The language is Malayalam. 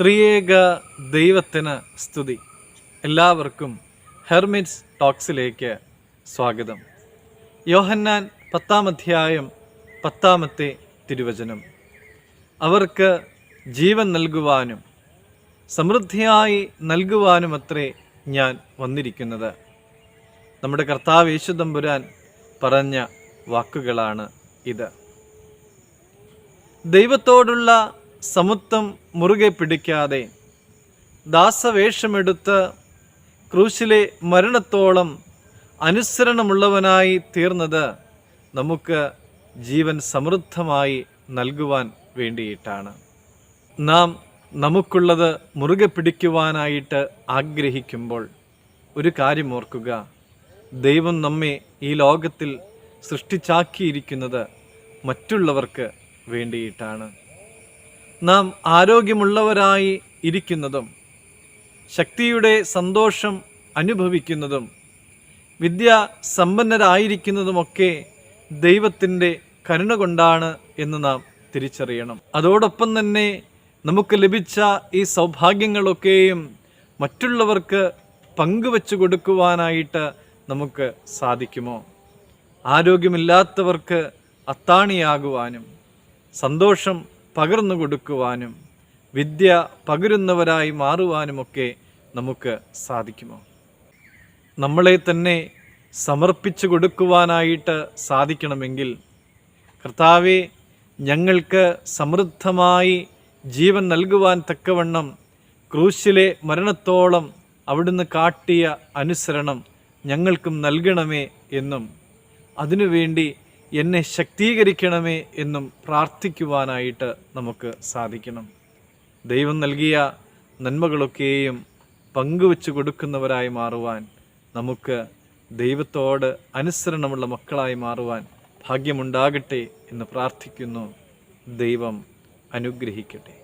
ത്രിയേക ദൈവത്തിന് സ്തുതി. എല്ലാവർക്കും ഹെർമിറ്റ്സ് ടോക്സിലേക്ക് സ്വാഗതം. യോഹന്നാൻ 10-ാം അധ്യായം 10-ാമത്തെ തിരുവചനം. അവർക്ക് ജീവൻ നൽകുവാനും സമൃദ്ധിയായി നൽകുവാനുമത്രേ ഞാൻ വന്നിരിക്കുന്നത്. നമ്മുടെ കർത്താവ് യേശു തമ്പുരാൻ പറഞ്ഞ വാക്കുകളാണ് ഇത്. ദൈവത്തോടുള്ള സമത്വം മുറുകെ പിടിക്കാതെ ദാസവേഷമെടുത്ത് ക്രൂശിലെ മരണത്തോളം അനുസരണമുള്ളവനായി തീർന്നത് നമുക്ക് ജീവൻ സമൃദ്ധമായി നൽകുവാൻ വേണ്ടിയിട്ടാണ്. നാം നമുക്കുള്ളത് മുറുകെ പിടിക്കുവാനായിട്ട് ആഗ്രഹിക്കുമ്പോൾ ഒരു കാര്യം ഓർക്കുക, ദൈവം നമ്മെ ഈ ലോകത്തിൽ സൃഷ്ടിച്ചാക്കിയിരിക്കുന്നത് മറ്റുള്ളവർക്ക് വേണ്ടിയിട്ടാണ്. നാം ആരോഗ്യമുള്ളവരായി ഇരിക്കുന്നതും ശക്തിയുടെ സന്തോഷം അനുഭവിക്കുന്നതും വിദ്യാസമ്പന്നരായിരിക്കുന്നതുമൊക്കെ ദൈവത്തിൻ്റെ കരുണ കൊണ്ടാണ് എന്ന് നാം തിരിച്ചറിയണം. അതോടൊപ്പം തന്നെ നമുക്ക് ലഭിച്ച ഈ സൗഭാഗ്യങ്ങളൊക്കെയും മറ്റുള്ളവർക്ക് പങ്കുവെച്ചു കൊടുക്കുവാനായിട്ട് നമുക്ക് സാധിക്കുമോ? ആരോഗ്യമില്ലാത്തവർക്ക് അത്താണിയാകുവാനും സന്തോഷം പകർന്നു കൊടുക്കുവാനും വിദ്യ പകരുന്നവരായി മാറുവാനുമൊക്കെ നമുക്ക് സാധിക്കുമോ? നമ്മളെ തന്നെ സമർപ്പിച്ചു കൊടുക്കുവാനായിട്ട് സാധിക്കണമെങ്കിൽ, കർത്താവേ, ഞങ്ങൾക്ക് സമൃദ്ധമായി ജീവൻ നൽകുവാൻ തക്കവണ്ണം ക്രൂശിലെ മരണത്തോളം അവിടുന്ന് കാട്ടിയ അനുസരണം ഞങ്ങൾക്കും നൽകണമേ എന്നും അതിനുവേണ്ടി എന്നെ ശക്തീകരിക്കണമേ എന്നും പ്രാർത്ഥിക്കുവാനായിട്ട് നമുക്ക് സാധിക്കണം. ദൈവം നൽകിയ നന്മകളൊക്കെയും പങ്കുവെച്ചു കൊടുക്കുന്നവരായി മാറുവാൻ, നമുക്ക് ദൈവത്തോട് അനുസരണമുള്ള മക്കളായി മാറുവാൻ ഭാഗ്യമുണ്ടാകട്ടെ എന്ന് പ്രാർത്ഥിക്കുന്നു. ദൈവം അനുഗ്രഹിക്കട്ടെ.